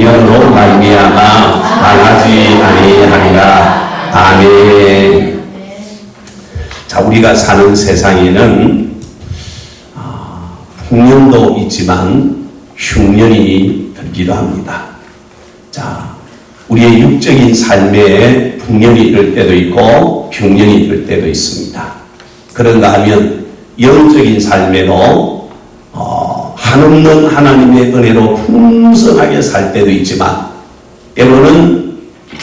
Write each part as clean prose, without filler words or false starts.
성령으로 말미암아 망하지 아니하리라. 아멘. 자, 우리가 사는 세상에는 풍년도 있지만 흉년이 들기도 합니다. 자, 우리의 육적인 삶에 풍년이 있을 때도 있고 흉년이 있을 때도 있습니다. 그런가 하면 영적인 삶에도 한없는 하나님의 은혜로 풍성하게 살 때도 있지만 때로는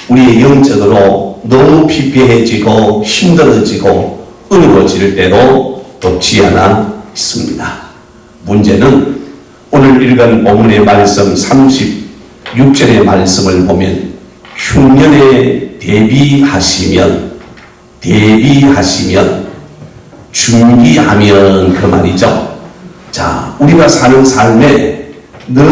우리의 영적으로 너무 피폐해지고 힘들어지고 어려워질 때도 없지 않아 있습니다. 문제는 오늘 읽은 본문의 말씀 36절의 말씀을 보면 흉년에 대비하시면 준비하면 그 말이죠. 자, 우리가 사는 삶에 늘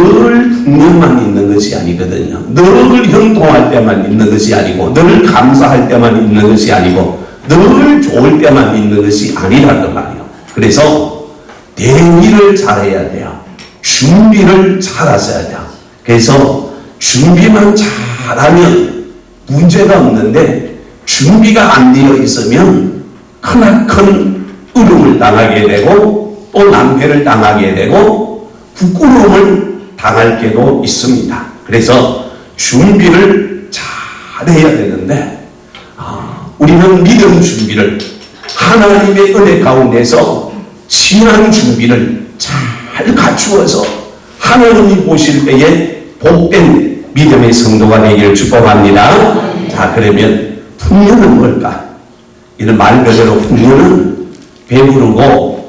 흉년만 있는 것이 아니거든요. 늘 형통할 때만 있는 것이 아니고 늘 감사할 때만 있는 것이 아니고 늘 좋을 때만 있는 것이 아니라는 말이에요. 그래서 대비를 잘해야 돼요. 준비를 잘하셔야 돼요. 그래서 준비만 잘하면 문제가 없는데 준비가 안 되어 있으면 크나큰 어려움을 당하게 되고 또 낭패를 당하게 되고 부끄러움을 당할 때도 있습니다. 그래서 준비를 잘해야 되는데 우리는 믿음 준비를 하나님의 은혜 가운데서 신앙 준비를 잘 갖추어서 하나님이 보실 때에 복된 믿음의 성도가 되기를 축복합니다. 자, 그러면 풍년은 뭘까? 이런 말 그대로 풍년은 배부르고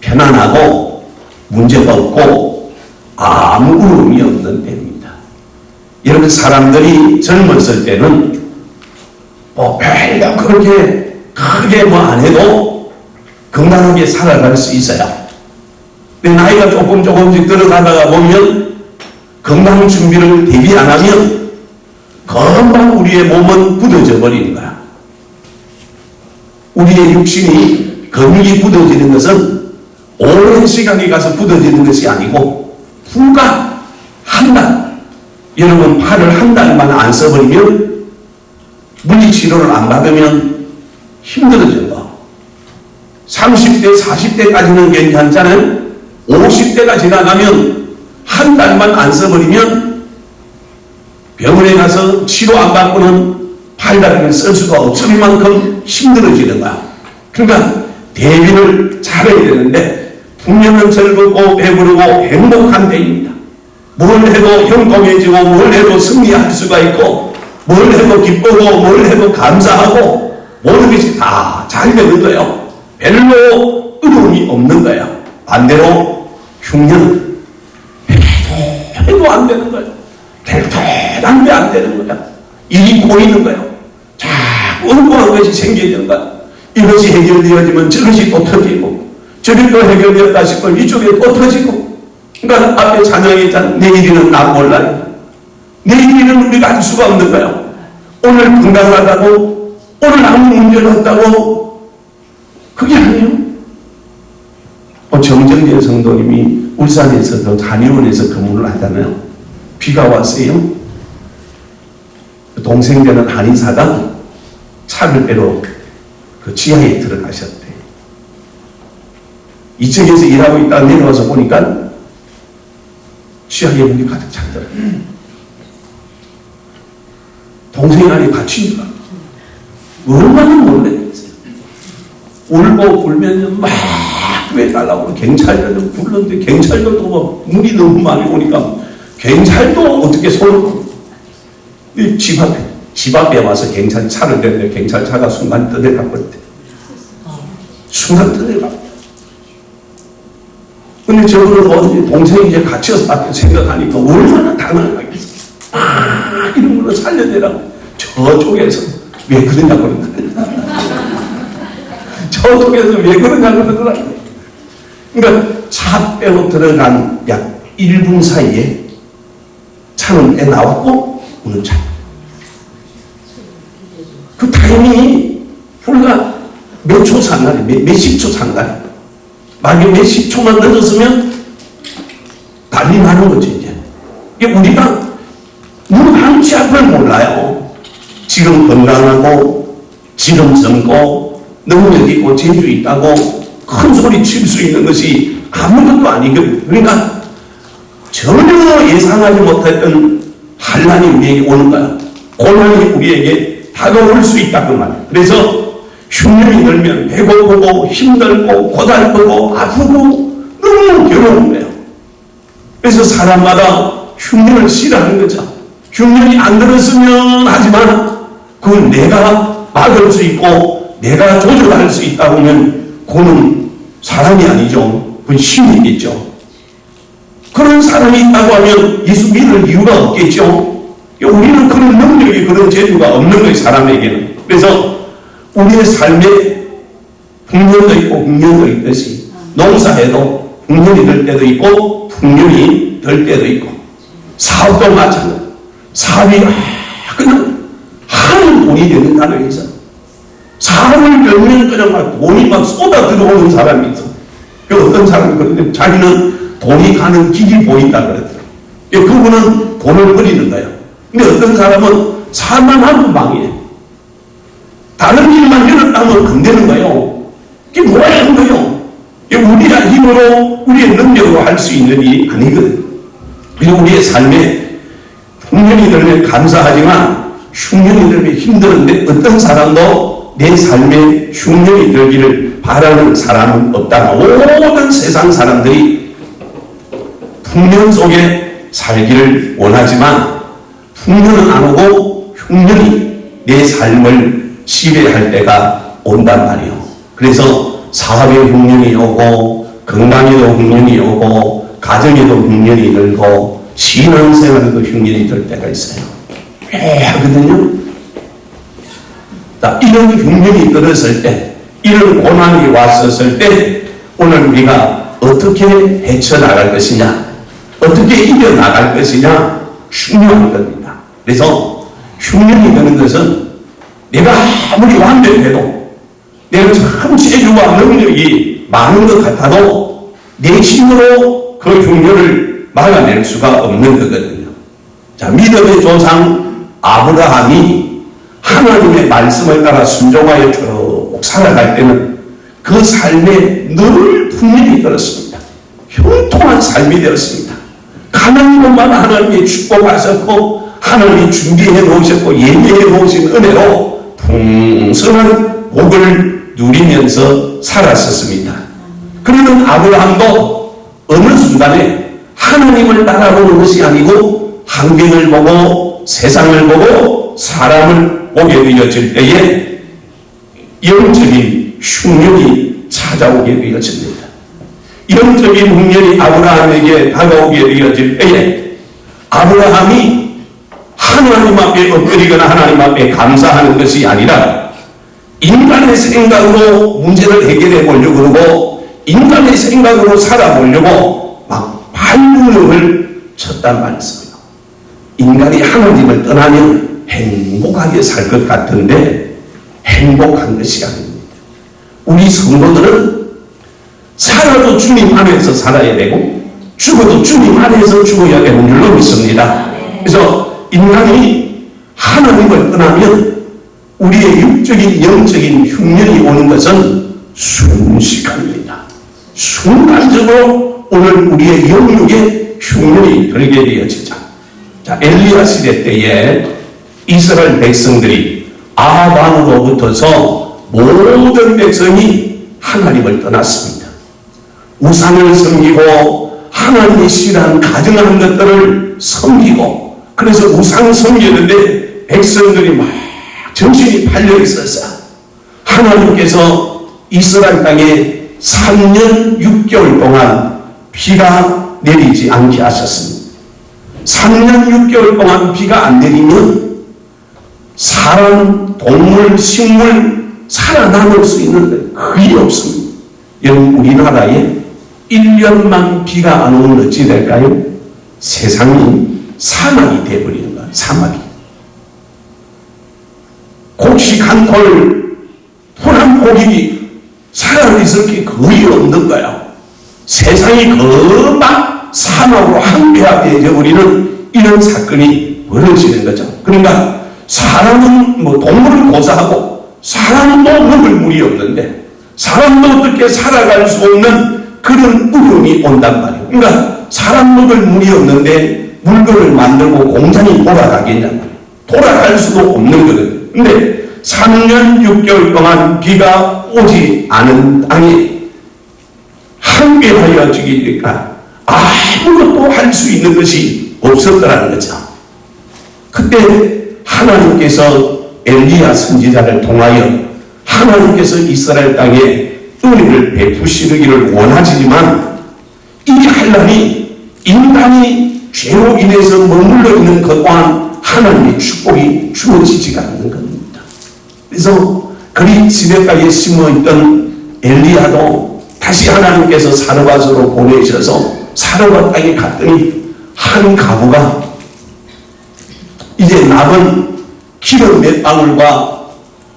편안하고 문제가 없고 아무 어려움이 없는 때입니다. 여러분, 사람들이 젊었을 때는 별로 그렇게 크게 안 해도 건강하게 살아갈 수 있어요. 근데 나이가 조금씩 들어가다가 보면 건강 준비를 대비 안 하면 금방 우리의 몸은 굳어져 버리는 거야. 우리의 육신이 근육이 굳어지는 것은 오랜 시간이 가서 굳어지는 것이 아니고 불과 한 달, 여러분 팔을 한 달만 안 써버리면 물리치료를 안 받으면 힘들어진 거. 30대, 40대까지는 괜찮잖아요. 50대가 지나가면 한 달만 안 써버리면 병원에 가서 치료 안 받고는 팔다리를 쓸 수가 없을 만큼 힘들어지는 거야. 그러니까 대비를 잘해야 되는데 풍년은 즐겁고 배부르고 행복한 때입니다. 뭘 해도 형통해지고 뭘 해도 승리할 수가 있고 뭘 해도 기쁘고 뭘 해도 감사하고 모든 것이 다 잘 되는 거예요. 별로 어려움이 없는 거예요. 반대로 흉년은 해도 안 되는 거예요. 대단한 게 안 되는 거예요. 일이 꼬이는 거예요. 자꾸 엉뚱한 것이 생기는 거예요. 이것이 해결되어지면 저것이 또 터지고 저기 또 해결되었다 싶으면 이쪽에 또 터지고. 그러니까 앞에 찬양했잖아요. 내일이는 나 몰라요. 내일이는 우리가 알 수가 없는 거예요. 오늘 건강하다고 오늘 아무 문제가 없다고 그게 아니에요. 정정재 성도님이 울산에서도 한의원에서 근무를 하잖아요. 비가 왔어요. 동생 되는 한의사가 차를 빼러 그 지하에 들어가셨대. 2층에서 일하고 있다가 내려와서 보니까 지하에 물이 가득 찼더라. 동생이 안에 갇힌 거야. 얼마나 놀랐겠어요. 울고 불면 막 구해달라고 경찰들도 불렀는데 경찰들도 뭐 물이 너무 많이 오니까 경찰도 어떻게 손을 집 앞에 와서 경찰 차를 대는데 경찰차가 순간 떠내가 버렸대. 순간 떠내가. 근데 저거는 동생이 이제 갇혀서 생각하니까 얼마나 당황하겠어. 이런 걸로 살려내라고. 저쪽에서 왜 그러냐고 그러는 거야. 저쪽에서 왜 그러냐고 그러더라고요. 그러니까 차 빼고 들어간 약 1분 사이에 차는 애 나왔고 오는 차. 그 타이밍이 불과 몇 초 상관이, 몇십 초 상관이. 만약에 몇십 초만 늦었으면 난리 나는 거지, 이제. 이게 우리가 눈치 앞을 몰라요. 지금 건강하고 지금 젊고 능력 있고 재주 있다고 큰 소리 칠 수 있는 것이 아무것도 아니거든요. 그러니까 전혀 예상하지 못했던 환난이 우리에게 오는 거야. 고난이 우리에게 다가올 수 있다 그 말이에요. 그래서 흉년이 들면 배고프고 힘들고 고달프고 아프고 너무 괴로운 거예요. 그래서 사람마다 흉년을 싫어하는 거죠. 흉년이 안 들었으면 하지만 그건 내가 막을 수 있고 내가 조절할 수 있다고 하면 그는 사람이 아니죠. 그건 신이겠죠. 그런 사람이 있다고 하면 예수 믿을 이유가 없겠죠. 우리는 그런 능력이 그런 재주가 없는 거예요. 사람에게는. 그래서 우리의 삶에 풍년도 있고 풍년도 있듯이 농사해도 풍년이 될 때도 있고 풍년이 될 때도 있고 사업도 마찬가지. 사업이 그냥 하는 돈이 되는 사람이 있어. 사업을 열면 그냥 막 돈이 막 쏟아 들어오는 사람이 있어. 어떤 사람이 그런데 자기는 돈이 가는 길이 보인다 그러더라고요. 그분은 돈을 버리는 거예요. 근데 어떤 사람은 살만 하면 망해. 다른 일만 일어나면 안 되는 거예요. 그게 뭐야 하는 거예요. 우리의 힘으로 우리의 능력으로 할 수 있는 일이 아니거든요. 그리고 우리의 삶에 흉년이 들면 감사하지만 흉년이 들면 힘드는데 어떤 사람도 내 삶에 흉년이 들기를 바라는 사람은 없다. 모든 세상 사람들이 풍년 속에 살기를 원하지만 풍년은 안 오고 흉년이 내 삶을 지배할 때가 온단 말이에요. 그래서 사업에 흉년이 오고 건강에도 흉년이 오고 가정에도 흉년이 들고 신앙생활에도 흉년이 들 때가 있어요. 하거든요. 자, 이런 흉년이 들었을 때, 이런 고난이 왔었을 때 오늘 우리가 어떻게 헤쳐나갈 것이냐, 어떻게 이겨나갈 것이냐 중요한 겁니다. 그래서 흉년이 드는 것은 내가 아무리 완벽해도 내가 참 재주와 능력이 많은 것 같아도 내 힘으로 그 흉년을 막아낼 수가 없는 거거든요. 자, 믿음의 조상 아브라함이 하나님의 말씀을 따라 순종하여 쭉 살아갈 때는 그 삶에 늘 풍년이 들었습니다. 형통한 삶이 되었습니다. 가난한 것만 하나님의 축복하셨고 하나님이 준비해 놓으셨고 예비해 놓으신 은혜로 풍성한 복을 누리면서 살았었습니다. 그러는 아브라함도 어느 순간에 하나님을 따라보는 것이 아니고 환경을 보고 세상을 보고 사람을 보게 되어질 때에 영적인 흉년이 찾아오게 되어집니다. 영적인 흉년이 아브라함에게 다가오게 되어질 때에 아브라함이 하나님 앞에 엎드리거나 하나님 앞에 감사하는 것이 아니라 인간의 생각으로 문제를 해결해 보려고 그러고 인간의 생각으로 살아보려고 막 발버둥을 쳤단 말씀이에요. 인간이 하나님을 떠나면 행복하게 살 것 같은데 행복한 것이 아닙니다. 우리 성도들은 살아도 주님 안에서 살아야 되고 죽어도 주님 안에서 죽어야 되는 줄로 믿습니다. 그래서 인간이 하나님을 떠나면 우리의 육적인 영적인 흉년이 오는 것은 순식간입니다. 순간적으로 오늘 우리의 영육에 흉년이 들게 되어지죠. 자, 엘리야 시대 때에 이스라엘 백성들이 아합왕으로부터서 모든 백성이 하나님을 떠났습니다. 우상을 섬기고 하나님이 싫어하는 가증하는 것들을 섬기고 그래서 우상 섬기는데 백성들이 막 정신이 팔려 있었어요. 하나님께서 이스라엘 땅에 3년 6개월 동안 비가 내리지 않게 하셨습니다. 3년 6개월 동안 비가 안 내리면 사람, 동물, 식물 살아남을 수 있는 데 거의 없습니다. 여러분 우리나라에 1년만 비가 안 오면 어찌 될까요? 세상이 사막이 되어버리는 거예요. 사막이. 곡식 한 톨, 톨 한 고기 살아있을 게 거의 없는 거예요. 세상이 금방 사막으로 한배하게 되어버리는 이런 사건이 벌어지는 거죠. 그러니까 사람은 뭐 동물을 고사하고 사람도 먹을 물이 없는데 사람도 어떻게 살아갈 수 없는 그런 어려움이 온단 말이에요. 그러니까 사람 먹을 물이 없는데 물건을 만들고 공장이 돌아가겠냐고. 돌아갈 수도 없는 거거든요. 근데 3년 6개월 동안 비가 오지 않은 땅에 항배하여 죽이니까 아무것도 할 수 있는 것이 없었더라는 거죠. 그때 하나님께서 엘리야 선지자를 통하여 하나님께서 이스라엘 땅에 은혜를 베푸시기를 원하지만 이 한란이 인간이 죄로 인해서 머물러 있는 것 또한 하나님의 축복이 주어지지가 않는 겁니다. 그래서 그리 시냇가에 심어있던 엘리야도 다시 하나님께서 사르밧으로 보내셔서 사르밧 땅에 갔더니 한 가부가 이제 남은 기름 몇 방울과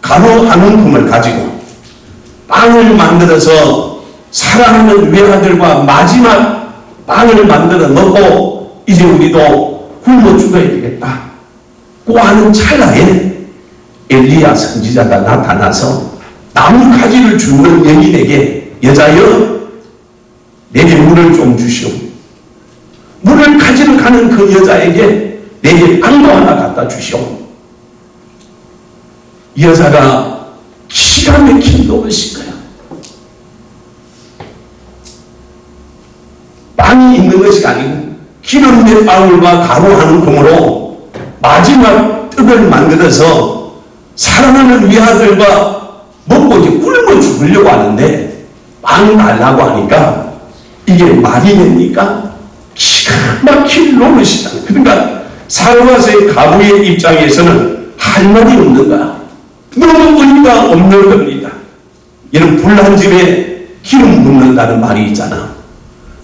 가루 한 움큼을 가지고 빵을 만들어서 사랑하는 외아들과 마지막 빵을 만들어 먹고 이제 우리도 굶어 죽어야 되겠다 고 하는 찰나에 엘리야 선지자가 나타나서 나무 가지를 주는 여인에게 여자여 내게 물을 좀 주시오. 물을 가지러 가는 그 여자에게 내게 빵도 하나 갖다 주시오. 이 여자가 기가 막힌 노릇인 거야. 빵이 있는 것이 아니고 기름 몇 방울과 가루 한 움큼으로 마지막 떡을 만들어서 사랑하는 위아들과 먹고 이제 굶어 죽으려고 하는데 빵 달라고 하니까 이게 말이 됩니까? 기가 막힌 노릇이다. 그러니까 사르밧의 가부의 입장에서는 할 말이 없는 거야. 너무 의미가 없는 겁니다. 이런 불난 집에 기름 붓는다는 말이 있잖아.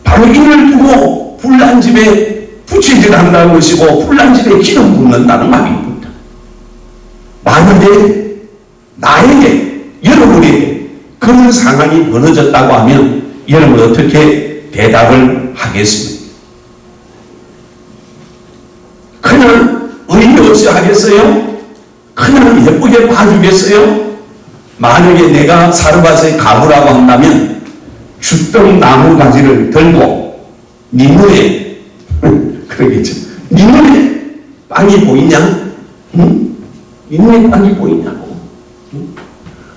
바로 이를 두고 불난 집에 부채질 한다는 것이고 불난 집에 기름 붓는다는 말입니다. 만약에 나에게 여러분에게 그런 상황이 벌어졌다고 하면 여러분 어떻게 대답을 하겠습니까? 그냥 의미 없이 하겠어요? 그냥 예쁘게 봐주겠어요? 만약에 내가 사르밧의 가부라고 한다면 죽던 나무 가지를 들고 네 눈에 그러겠죠. 네 눈에 빵이 보이냐? 응? 네 눈에 빵이 보이냐고. 응?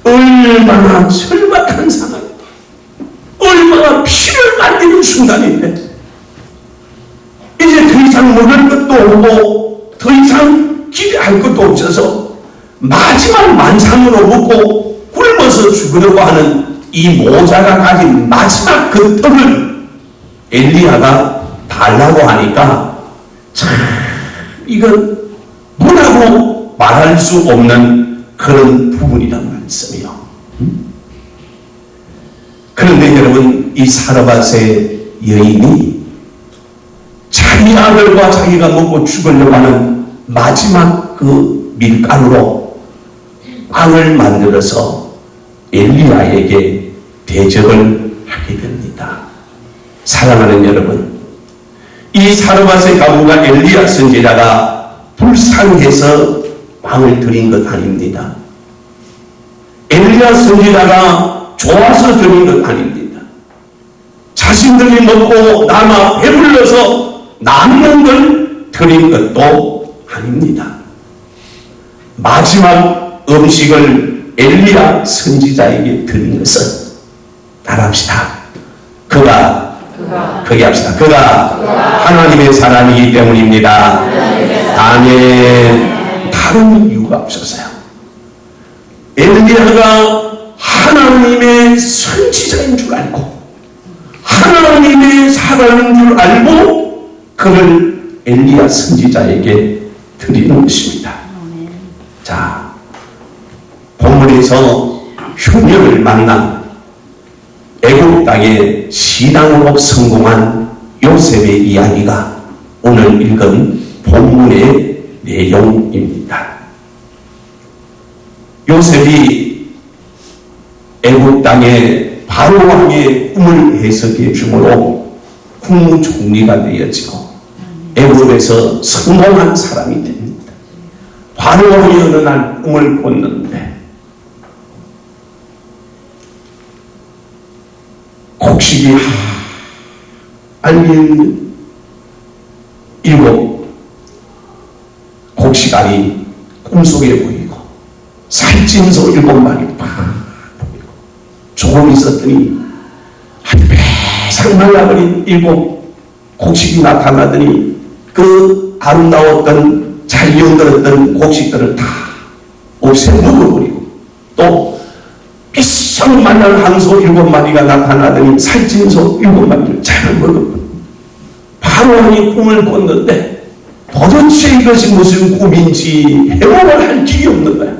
얼마나 절박한 상황이다. 얼마나 피를 말리는 순간인데 이제 더 이상 먹을 것도 없고 더 이상 기대할 것도 없어서 마지막 만상으로 먹고 굶어서 죽으려고 하는 이 모자가 가진 마지막 그 떡을 엘리야가 달라고 하니까 참 이건 뭐라고 말할 수 없는 그런 부분이란 말씀이요. 그런데 여러분 이 사르밧의 여인이 자기 아들과 자기가 먹고 죽으려고 하는 마지막 그 밀가루로 빵을 만들어서 엘리야에게 대접을 하게 됩니다. 사랑하는 여러분, 이 사르밧의 가부가 엘리야 선지자가 불쌍해서 빵을 드린 것 아닙니다. 엘리야 선지자가 좋아서 드린 것 아닙니다. 자신들이 먹고 남아 배불러서 남는 걸 드린 것도 아닙니다. 마지막 음식을 엘리야 선지자에게 드린 것은 따라합시다. 그가 하나님의 사람이기 때문입니다. 아멘. 다른 이유가 없었어요. 엘리야가 하나님의 선지자인 줄 알고 하나님의 사람인 줄 알고 그를 엘리야 선지자에게 드리는 것입니다. 자, 본문에서 흉년을 만난 애국 땅에 신앙으로 성공한 요셉의 이야기가 오늘 읽은 본문의 내용입니다. 요셉이 애국 땅에 바로 왕의 꿈을 해석해 주므로 국무총리가 되었지고 애굽에서 성공한 사람이 됩니다. 바로왕이 어느 날 꿈을 꿨는데 곡식이 알린 7 곡식알이 꿈속에 보이고 살찐 소 7마리 팍 보이고 조금 있었더니 아주 배상 말라버린 7 곡식이 나타나더니 그 아름다웠던 잘 연들었던 곡식들을 다 없애 먹어버리고 또 비싹 말란 항소 7마리가 나타나더니 살찐 소 7마리를 잘 먹어버리고 바로왕이 꿈을 꿨는데 도대체 이것이 무슨 꿈인지 해몽을 할 길이 없는 거야.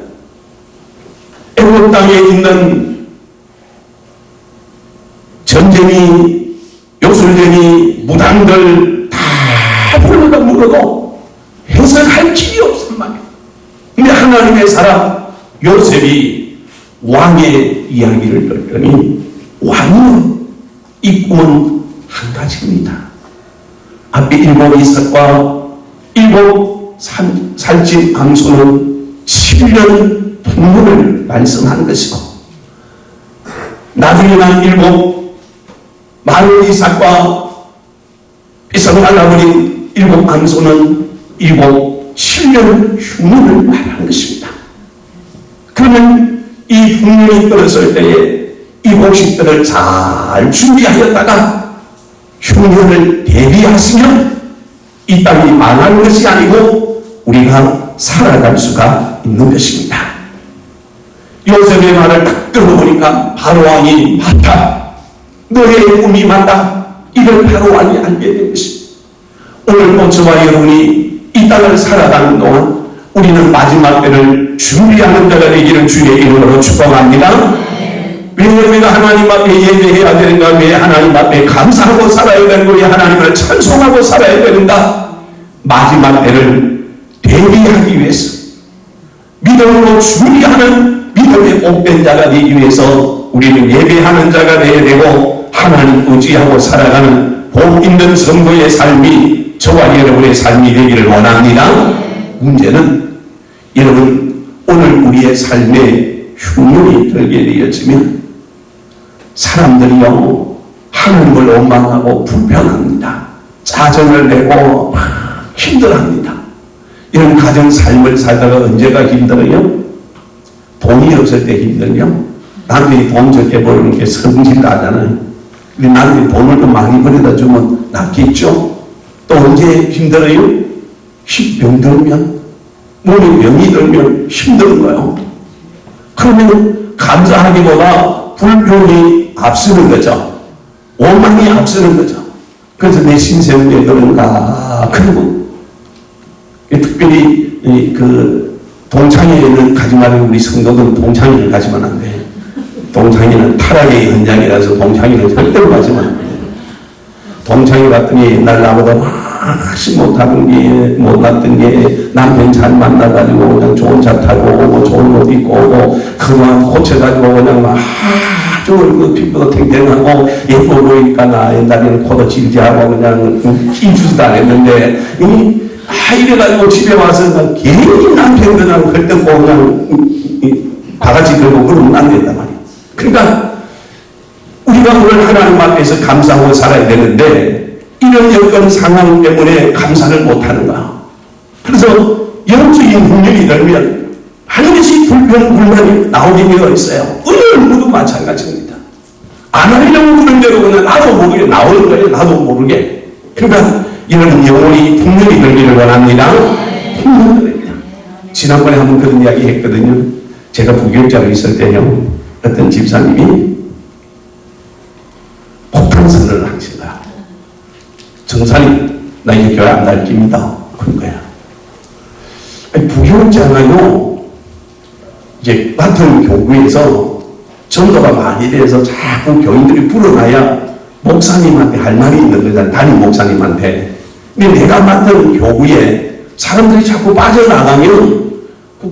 애굽 땅에 있는 전쟁이 요술쟁이 무당들 다 불러다 물어도 해석할 길이 없단 말이야. 근데 하나님의 사람 요셉이 왕의 이야기를 들더니 왕은 이 꿈은 한 가지입니다. 앞에 7 이삭과 7 살찐 암소는 11년 풍년을 말씀한 것이고 나중에 난 7 마른 이삭과 비석 말라버린 7 암소는 7년 흉년을 말하는 것입니다. 그러면 이 풍년이 떨어질 때에 이 곡식들을 잘 준비하였다가 흉년을 대비하시면 이 땅이 망하는 것이 아니고 우리가 살아갈 수가 있는 것입니다. 요셉의 말을 딱 들어보니까 바로왕이 맞다. 너의 꿈이 맞다. 이걸 바로왕이 알게 된 것입니다. 오늘 저와 여러분이 이 땅을 살아가는 동안 우리는 마지막 때를 준비하는 자가 되기를 주의 이름으로 축복합니다. 왜 우리가 하나님 앞에 예배해야 되는가? 왜 하나님 앞에 감사하고 살아야 되는가? 왜 하나님을 찬송하고 살아야 되는가? 마지막 때를 대비하기 위해서 믿음으로 준비하는 믿음의 복된 자가 되기 위해서 우리는 예배하는 자가 되어야 되고 하나님 의지하고 살아가는 복 있는 성도의 삶이 저와 여러분의 삶이 되기를 원합니다. 문제는 여러분 오늘 우리의 삶에 흉년이 들게 되었으면 사람들이요 하나님을 원망하고 불평합니다. 짜증을 내고 힘들어합니다. 이런 가정 삶을 살다가 언제가 힘들어요? 돈이 없을 때 힘들요. 남들이 돈 적게 벌는 게 성질나잖아요. 근데 남들이 돈을 좀 많이 벌여다 주면 낫겠죠? 또 언제 힘들어요? 병 들면 몸에 병이 들면 힘든 거예요. 그러면 감사하기보다 불평이 앞서는 거죠. 원망이 앞서는 거죠. 그래서 내 신세는 왜 그런가. 그리고 특별히 그 동창회는 가지 말고 우리 성도들은 동창회를 가지면 안 돼. 동창회는 타락의 현장이라서 동창회를 절대로 가지면 안 돼. 동창회 갔더니 옛날 나보다 혹시 못났던 게 남편 잘 만나가지고 그냥 좋은 차 타고 오고 좋은 옷 입고 오고 그만 고쳐가지고 그냥 막 아주 그 피부도 탱탱하고 예뻐 보이니까 나 옛날에는 코도 질지하고 그냥 힘주지도 안 했는데 이래가지고 집에 와서 괜히 남편 그냥 헐떡고 그냥 바가지 들고 그러면 안 된단 말이야. 그러니까 우리가 오늘 하나님 앞에서 감사하고 살아야 되는데 이런 여건 상황 때문에 감사를 못하는 거야. 그래서 영적인 훈련이 들면 반드시 불평, 불만이 나오게 되어 있어요. 오늘 모두 마찬가지입니다. 안 하려고 그런 대로 그냥 나도 모르게 나오는 거예요. 나도 모르게. 그러니까 이런 영혼이 풍년이 들기를 원합니다. 지난번에 한번 그런 이야기 했거든요. 제가 부교육자로 있을 때요. 어떤 집사님이 폭탄선을 하신 거야. 정사님, 나 이제 교회 안 다닙니다. 그런 거야. 부교육자가요, 이제 같은 교구에서 전도가 많이 돼서 자꾸 교인들이 불어나야 목사님한테 할 말이 있는 거잖아. 담임 목사님한테. 근데 내가 맡은 교구에 사람들이 자꾸 빠져나가면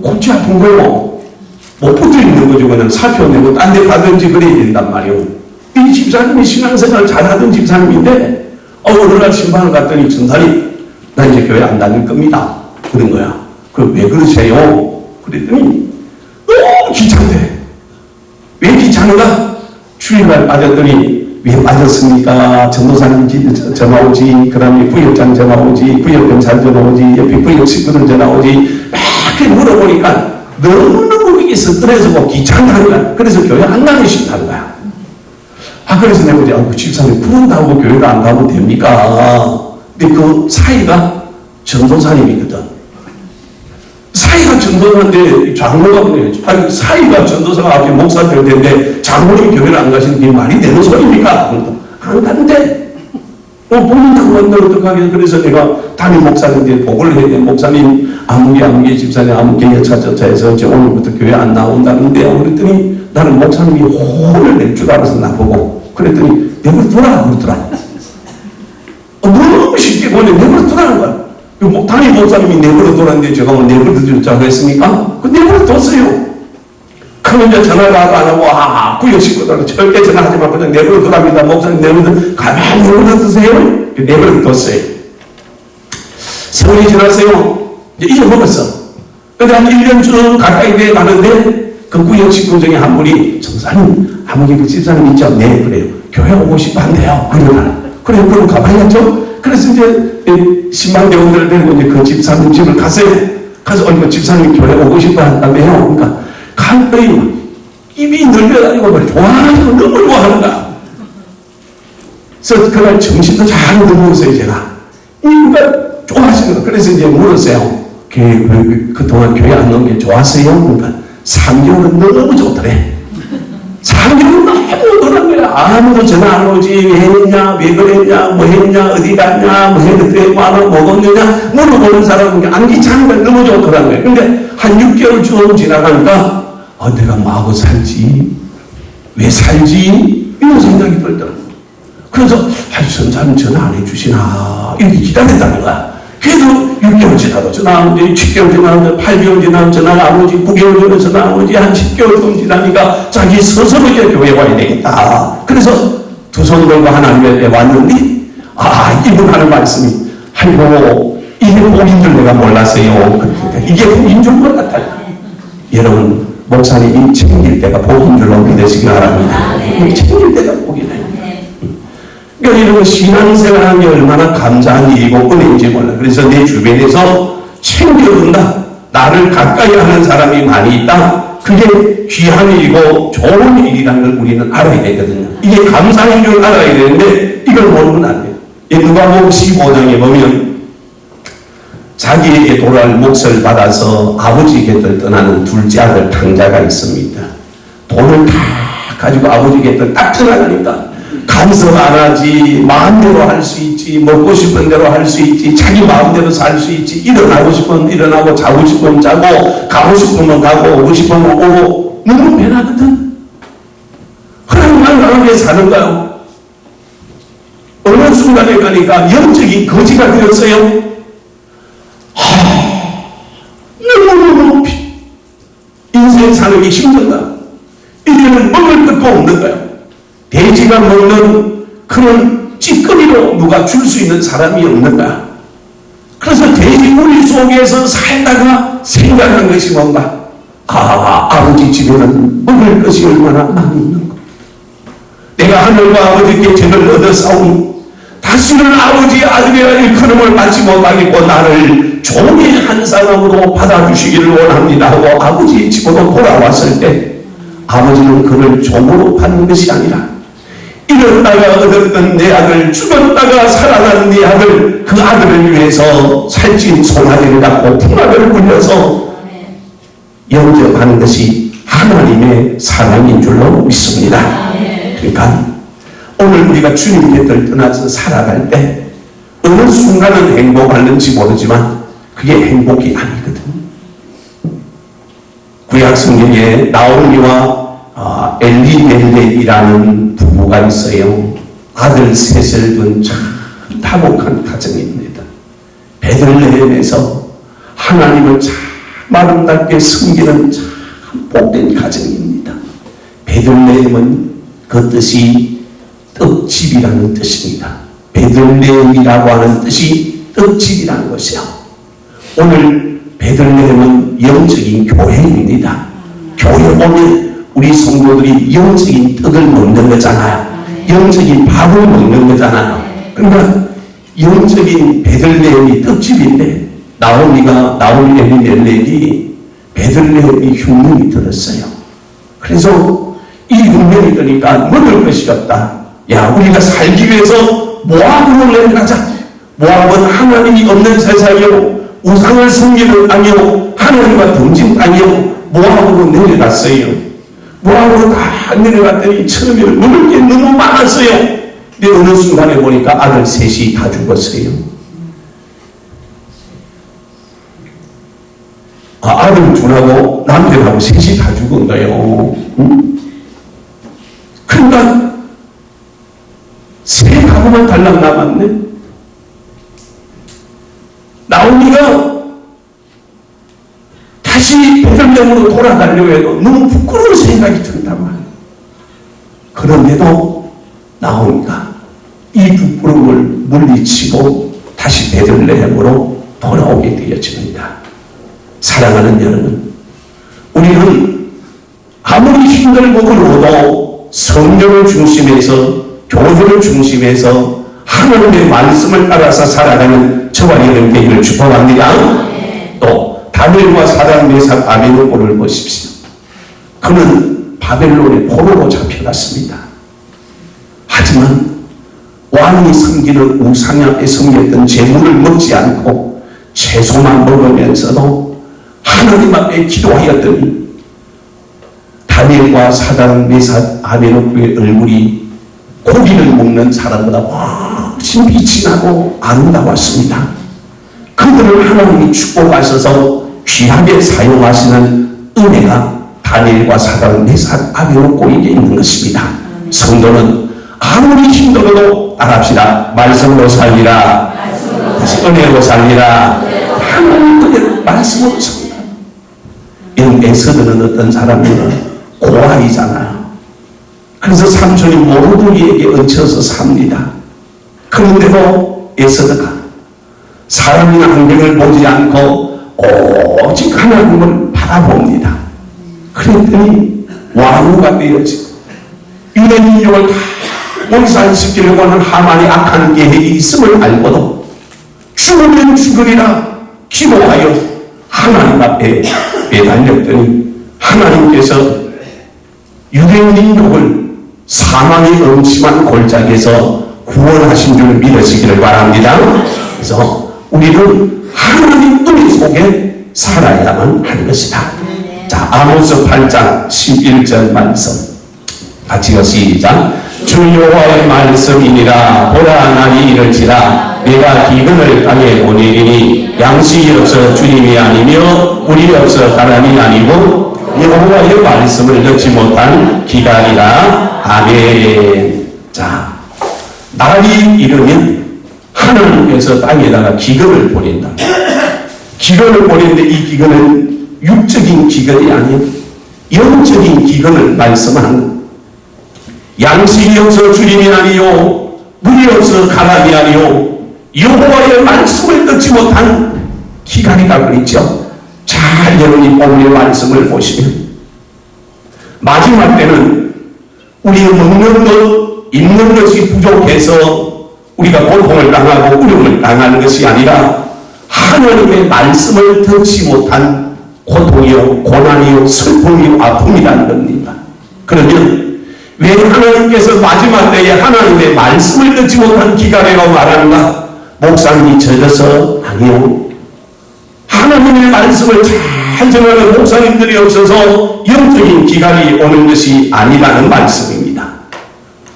골치 아픈 거요. 못 붙어있는 거죠. 그냥 살펴내고 딴 데 가든지 그래야 된단 말이에요. 이 집사님이 신앙생활 잘하던 집사님인데 어느 날 신방을 갔더니 전사님, 나 나 이제 교회 안 다닐 겁니다. 그런 거야. 그 왜 그러세요? 그랬더니 너무 귀찮대. 왜 귀찮은가? 주일날 빠졌더니 왜 빠졌습니까? 전도사님 전화 오지, 그 다음에 구역장 전화 오지, 구역경찰 전화 오지, 옆에 구역 식구들 전화 오지, 막 이렇게 물어보니까 너무너무 이게 스트레스고 귀찮다는 거야. 그래서 교회 안 가기 싫다는 거야. 그래서 내가 이제 집사님 그런다고 교회를 안 가면 됩니까? 근데 그 사이가 전도사님이거든. 사이가 전도사인데 장로가 뭐예요? 사이가 전도사가 앞에 목사 될 텐데 장로님 교회를 안 가시는 게 말이 되는 소리입니까? 안 간대. 본인하고 왔는데 어떡하게. 그래서 내가 담임 목사님한테 보고를 해야 돼. 목사님 아무개 집사님 아무개 여차저차 해서 이제 오늘부터 교회 안 나온다는데요. 그랬더니 나는 목사님이 혼을 낼 줄 알아서 나보고 그랬더니 내버려 두라 그러더라. 너무 쉽게 보내 내버려 두라는 거야. 담임 목사님이 내버려 두라는데 제가 뭐 내버려 두자고 했습니까? 그 내버려 뒀어요. 그러면 이제 전화를 안 하고 구역 식구들은 절대 전화하지 말고 그냥 내버려 두랍니다. 목사님 내버려 가만히 내버려 두세요. 내버려 뒀어요. 세월이 지났어요. 이제 잊어먹었어. 근데 한 1년 좀 가까이 돼 가는데 그 구역 식구 중에 한 분이 전사님 아무리 그 집사님 있죠? 네 그래요. 교회 오고 싶어 한대요. 그래 그럼 가봐야죠. 그래서 이제 10만 대원들 데리고 이제 그 집사님 집을 갔어요. 가서 그 집사님 교회 오고 싶어 한다며요. 그러니까 간더니 입이 늘려가지고 좋아하고 너무 좋아하는 거야. 그래서 그날 점심도 잘 먹었어요 제가. 이가 좋아하시는 거야. 그래서 이제 물었어요. 그동안 교회 안 나온 게 좋았어요? 그러니까 3개월은 너무 좋더래. 3개월은 너무 좋더란 거야. 아무도 전화 안 오지. 왜 했냐? 왜 그랬냐? 뭐 했냐? 어디 갔냐? 뭐 했는데 뭐 하나 먹었느냐? 물어보는 사람은 안 귀찮은 걸 너무 좋더란 거야. 근데 한 6개월 좀 지나가니까 내가 뭐하고 살지? 왜 살지? 이런 생각이 들더라고요. 그래서 선사님 전화 안 해주시나 이렇게 기다렸다는 거야. 그래도 6개월 지나도 전화 안 오지, 7개월 지나도 8개월 지나도 전화가 안 오지, 9개월 지나도 전화 안 오지, 한 10개월 좀 지나니까 자기 스스로 이제 교회에 와야 되겠다. 그래서 두 손 들고 하나님에 왔는데 이분 하는 말씀이 아이고 이게 복인 줄 내가 몰랐어요. 그러니까 이게 복인 줄 몰랐다. 여러분 목사님이 챙길 때가 복인 줄로 믿으시기 바랍니다. 챙길 때가 복이네. 그러니까 이런 신앙생활하는 게 얼마나 감사한 일이고 은혜인지 몰라. 그래서 내 주변에서 챙겨준다. 나를 가까이 하는 사람이 많이 있다. 그게 귀한 일이고 좋은 일이라는 걸 우리는 알아야 되거든요. 이게 감사인 줄 알아야 되는데 이걸 모르면 안 돼요. 누가복음 15장에 보면 자기에게 돌아올 몫을 받아서 아버지 곁을 떠나는 둘째 아들 탕자가 있습니다. 돈을 다 가지고 아버지 곁을 딱 떠나가니까 간섭 안 하지, 마음대로 할 수 있지, 먹고 싶은 대로 할 수 있지, 자기 마음대로 살 수 있지, 일어나고 싶으면 일어나고, 자고 싶으면 자고, 가고 싶으면 가고, 오고 싶으면 오고, 너무 편하거든. 하나님만 나에게 사는 거요. 어느 순간에 가니까 영적인 거지가 되었어요. 너무 인생 사는 게 힘든가? 이제는 먹을 것도 없는 거야. 돼지가 먹는 그런 찌꺼기로 누가 줄 수 있는 사람이 없는 거야. 그래서 돼지 무리 속에서 살다가 생각한 것이 뭔가? 아버지 집에는 먹을 것이 얼마나 많이 있는 거. 내가 하늘과 아버지께 죄를 얻어 싸우니 다시는 아버지 아들이라 일컬음을 받지 못하겠고 나를 종의 한 사람으로 받아주시기를 원합니다 하고 아버지 집으로 돌아왔을 때 아버지는 그를 종으로 받는 것이 아니라 잃었다가 얻었던 내 아들, 죽었다가 살아난 내 아들, 그 아들을 위해서 살찐 송아지를 갖고 풍악을 불려서 영접하는 것이 하나님의 사랑인 줄로 믿습니다. 그러니까 오늘 우리가 주님 곁을 떠나서 살아갈 때 어느 순간은 행복할는지 모르지만 그게 행복이 아니거든. 구약 성경에 나오미와 엘리멜렉이라는 부부가 있어요. 아들 셋을 둔 참 다복한 가정입니다. 베들레헴에서 하나님을 참 아름답게 섬기는 참 복된 가정입니다. 베들레헴은 그 뜻이 떡집이라는 뜻입니다. 베들레헴이라고 하는 뜻이 떡집이라는 것이요. 오늘 베들레헴은 영적인 교회입니다. 교회 오면 우리 성도들이 영적인 떡을 먹는 거잖아요. 영적인 밥을 먹는 거잖아요. 그러니까 영적인 베들레헴이 떡집인데 나오미 엘리멜렉이 베들레헴이 흉년이 들었어요. 그래서 이 흉년이 드니까 먹을 것이 없다. 야, 우리가 살기 위해서 모압으로 내려가자. 모압은 하나님이 없는 세상이요, 우상을 섬기는 땅이요, 하나님과 동진 땅이요. 모압으로 내려갔어요. 모압으로 다 내려갔더니 처음에는 먹을 게 너무 많았어요. 근데 어느 순간에 보니까 아들 셋이 다 죽었어요. 아들 둘하고 남편하고 셋이 다 죽은 거예요. 그러니까 세 가구만 달랑 남았네. 나오미가 다시 베들레헴으로 돌아가려고 해도 너무 부끄러운 생각이 든단 말이에요. 그런데도 나오미가 이 부끄러움을 물리치고 다시 베들레헴으로 돌아오게 되어집니다. 사랑하는 여러분, 우리는 아무리 힘들고 어려워도 성령을 중심에서, 교회를 중심에서 하나님의 말씀을 따라서 살아가는 저와 여러분 되기를 축복합니다. 또 다니엘과 사드락 메삭 아베드고를 보십시오. 그는 바벨론의 포로로 잡혀갔습니다. 하지만 왕이 섬기는 우상에 섬겼던 재물을 먹지 않고 채소만 먹으면서도 하나님 앞에 기도하였더니 다니엘과 사드락 메삭 아베드고의 얼굴이 고기를 먹는 사람보다 훨씬 빛이 나고 아름다웠습니다. 그들을 하나님이 축복하셔서 귀하게 사용하시는 은혜가 다니엘과 사드락 메삭 아베드고에게 있는 것입니다. 성도는 아무리 힘들어도 따라합시다. 말씀으로 살리라. 다시 은혜로 살리라. 하나님 은혜로 말씀으로 살리라. 이런 에서드는 어떤 사람들은 고아이잖아요. 그래서 삼촌이 모르드리에게 얹혀서 삽니다. 그런데도 에서드가 사람이나 환경을 보지 않고 오직 하나님을 바라봅니다. 그랬더니 왕후가 되어지고 유대 민족을 다 몰살시키려고 하는 하만의 악한 계획이 있음을 알고도 죽으면 죽으리라 기도하여 하나님 앞에 매달렸더니 하나님께서 유대 민족을 사망의 음침한 골짜기에서 구원하신 줄 믿으시기를 바랍니다. 그래서 우리는 하나님 은혜 속에 살아야만 하는 것이다. 자, 아모스 8장 11절 말씀 같이 시작. 주 여호와의 말씀이니라. 보라, 날이 이를지라. 내가 기근을 땅에 보내리니 양식이 없어 주님이 아니며 물이 없어 사람이 아니고 여호와의 말씀을 듣지 못한 기간이라. 아멘. 자, 날이 이르면 하나님께서 땅에다가 기근을 보낸다. 기근을 보내는데 이 기근은 육적인 기근이 아니에요. 영적인 기근을 말씀하는, 양식이 없어 주님이 아니요 물이 없어 가람이 아니요 여호와의 말씀을 듣지 못한 기간이라 그랬죠. 잘 여러분이 오늘의 말씀을 보시면 마지막 때는 우리 먹는 것, 입는 것이 부족해서 우리가 고통을 당하고 어려움을 당하는 것이 아니라 하나님의 말씀을 듣지 못한 고통이요, 고난이요, 슬픔이요, 아픔이라는 겁니다. 그러면 왜 하나님께서 마지막 때에 하나님의 말씀을 듣지 못한 기간이라고 말하는가? 목사님이 젖어서? 아니요. 하나님의 말씀을 잘 전하는 목사님들이 없어서 영적인 기간이 오는 것이 아니라는 말씀입니다.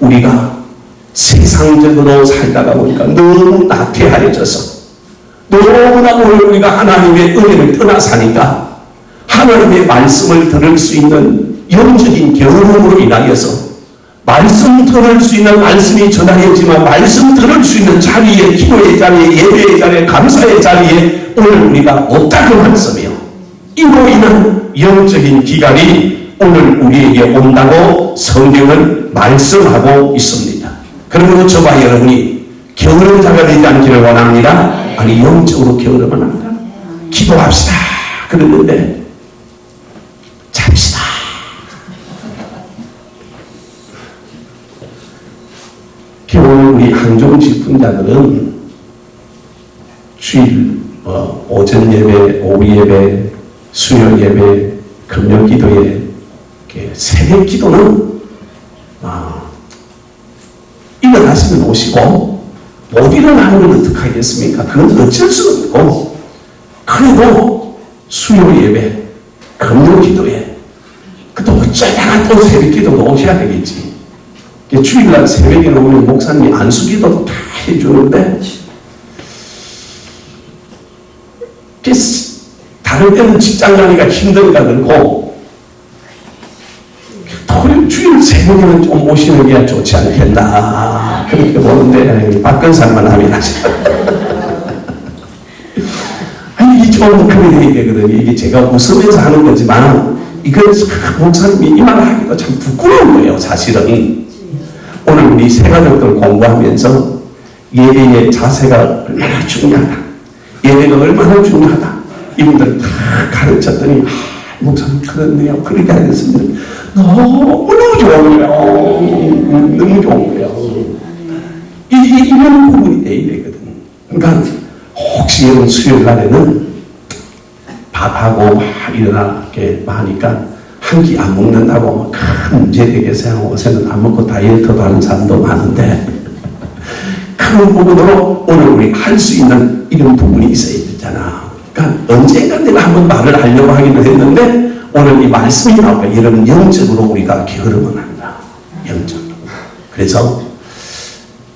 우리가 세상적으로 살다가 보니까 너무 나태해져서 너무나 우리가 하나님의 은혜를 떠나 사니까 하나님의 말씀을 들을 수 있는 영적인 경험으로 인하여서 말씀 들을 수 있는 말씀이 전하겠지만 말씀 들을 수 있는 자리에, 기도의 자리에, 예배의 자리에, 감사의 자리에 오늘 우리가 없다고 말씀이요. 이로 인한 영적인 기간이 오늘 우리에게 온다고 성경은 말씀하고 있습니다. 그러므로 저와 여러분이 게으른 자가 되지 않기를 원합니다. 아니 영적으로 게으르면 한다. 기도합시다 그랬는데 잡시다. 오늘 우리 항종 직분자들은 주일 오전 예배, 오후 예배, 수요 예배, 금요 기도에 새벽 기도는 일어나시면 오시고 못 일어나는 건 어떡하겠습니까? 그건 어쩔 수 없고 그래도 수요 예배, 금요 기도에 또 어쩌다가 또 새벽 기도도 오셔야 되겠지. 주일날 새벽에 오면 목사님이 안수기도도 다 해주는데 다른 때는 직장 가기가 힘들다 그러고 주일 새벽에는 좀 오시는 게 좋지 않겠나 그렇게 보는데 박근사만 하면 하죠. 아니 이게 좀 그래야 되거든요. 이게 제가 웃으면서 하는 거지만 이건 목사님이 이 말을 하기도 참 부끄러운 거예요. 사실은 오늘 우리 새가족들 공부하면서 예배의 자세가 얼마나 중요하다, 예배가 얼마나 중요하다 이분들 다 가르쳤더니 목사님 그렇네요. 그렇게 하겠습니다. 너무너무 좋은 거예요. 너무 좋은 거예요. 이런 부분이 돼야 되거든. 그러니까 혹시 이런 수요일 날에는 밥하고 이렇게 하니까 한 끼 안 먹는다고 큰 문제 되겠어요. 요새는 안 먹고 다이어트도 하는 사람도 많은데 그런 부분으로 오늘 우리 할 수 있는 이런 부분이 있어야 되잖아. 그러니까 언젠가 내가 한번 말을 하려고 하기는 했는데 오늘 이 말씀이 나오니까 여러분 영적으로 우리가 게으르면 한다. 영적으로. 그래서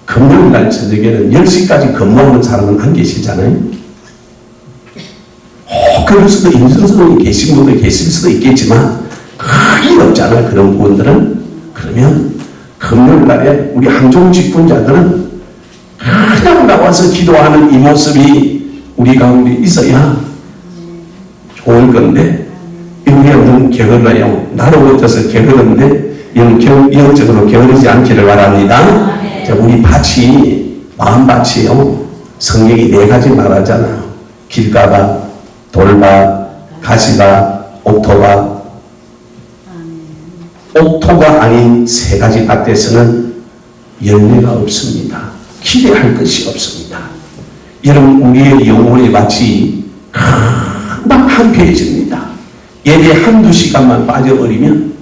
금요일 날 저녁에는 10시까지 근무하는 사람은 안 계시잖아요. 그럴 수도 있는 분이 계신 분도 계실 수도 있겠지만 크게 없잖아요. 그런 부분들은. 그러면 금요일 날에 우리 항종 직분자들은 그냥 나와서 기도하는 이 모습이 우리 가운데 있어야 좋을 건데 우리가 너무 게을러요. 나로 어째서 게으른데 영적으로 게으르지 않기를 바랍니다. 자, 우리 밭이 마음밭이요. 성경이 4가지 말하잖아요. 길가밭, 돌밭, 가시밭, 옥토밭. 옥토가 아닌 3가지 밭에서는 열매가 없습니다. 기대할 것이 없습니다. 여러분 우리의 영혼의 밭이 금방 한패해집니다. 예배 1-2시간만 빠져버리면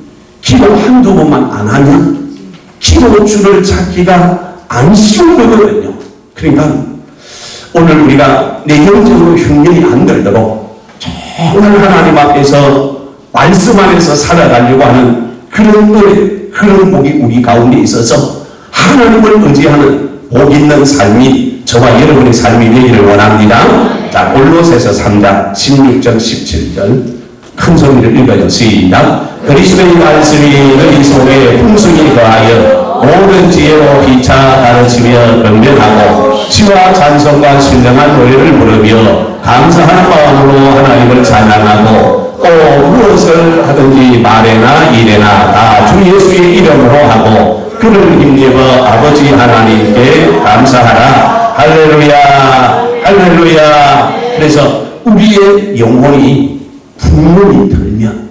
기도 1-2번만 안 하면 기도 줄을 찾기가 안 쉬운 거거든요. 그러니까 오늘 우리가 내 영적으로 흉년이 안 들도록 정말 하나님 앞에서 말씀 안에서 살아가려고 하는 그런 노래, 그런 복이 우리 가운데 있어서 하나님을 의지하는 복 있는 삶이 저와 여러분의 삶이 되기를 원합니다. 자, 골로새서 3장 16절 17절 큰 소리를 읽어요. 시작. 그리스도의 말씀이 너희 속에 풍성히 거하여 모든 지혜로 피차 가르치며 변변하고 시와 찬송과 신령한 노래를 부르며 감사하는 마음으로 하나님을 찬양하고 또 무엇을 하든지 말에나 일에나 다 주 예수의 이름으로 하고 그를 힘입어 아버지 하나님께 감사하라. 할렐루야, 할렐루야. 그래서 우리의 영혼이 풍년이 들면,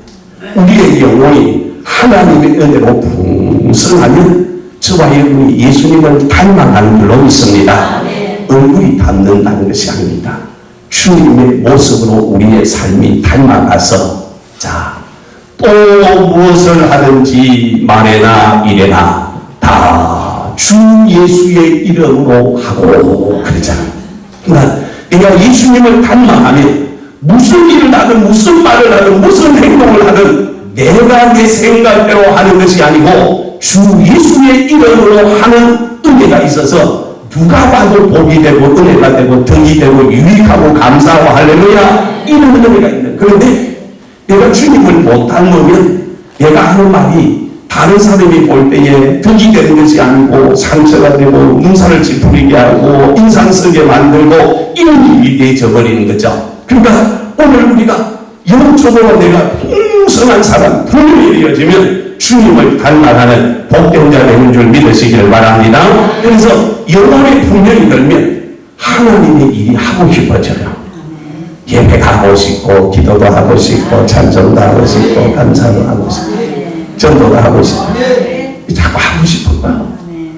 우리의 영혼이 하나님의 은혜로 풍성하면 저와 여러분이 예수님을 닮아가는 줄로 믿습니다. 얼굴이 닮는다는 것이 아닙니다. 주님의 모습으로 우리의 삶이 닮아가서 자, 또 무엇을 하든지 말에나 일에나 다 주 예수의 이름으로 하고 그러잖아요. 그러니까 내가 예수님을 닮아가면 무슨 일을 하든 무슨 말을 하든 무슨 행동을 하든 내가 내 생각대로 하는 것이 아니고 주 예수의 이름으로 하는 은혜가 있어서 누가 봐도 복이 되고 은혜가 되고 덕이 되고 유익하고 감사하고 할렐루야 이런 은혜가 있는. 그런데 내가 주님을 못 닮으면 내가 하는 말이 다른 사람이 볼 때에 덕이 되는 것이 아니고 상처가 되고 눈살을 찌푸리게 하고 인상 쓰게 만들고 이런 일이 되어버리는 거죠. 그러니까 오늘 우리가 영적으로 내가 풍성한 사람, 풍년이 이어지면 주님을 닮아가는 복된 자 되는 줄 믿으시기를 바랍니다. 그래서 영혼의 풍년이 들면 하나님의 일이 하고 싶어져요. 예배 가고 싶고, 기도도 하고 싶고, 찬송도 하고 싶고, 감사도 하고 싶고, 전도도 하고 싶고, 자꾸 하고 싶은 거야.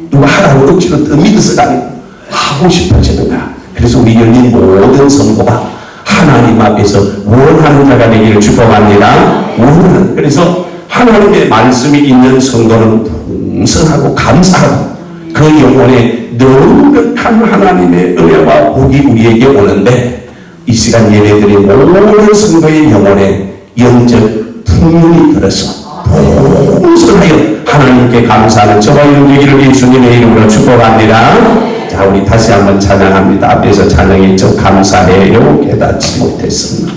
누가 하라고 억지로 더 믿어서가 아니고 하고 싶어지는 거야. 그래서 우리 열린 모든 성도가 하나님 앞에서 원하는 자가 되기를 축복합니다. 원하는. 그래서 하나님의 말씀이 있는 성도는 풍성하고 감사하고 그 영혼에 넉넉한 하나님의 은혜와 복이 우리에게 오는데, 이 시간 예배드린 모든 성도의 영혼에 영적 풍년이 들어서 풍성하여 하나님께 감사하는 저와 여러분들을 예수님의 이름으로 축복합니다. 자, 우리 다시 한번 찬양합니다. 앞에서 찬양이 저 감사해요 깨닫지 못했습니다.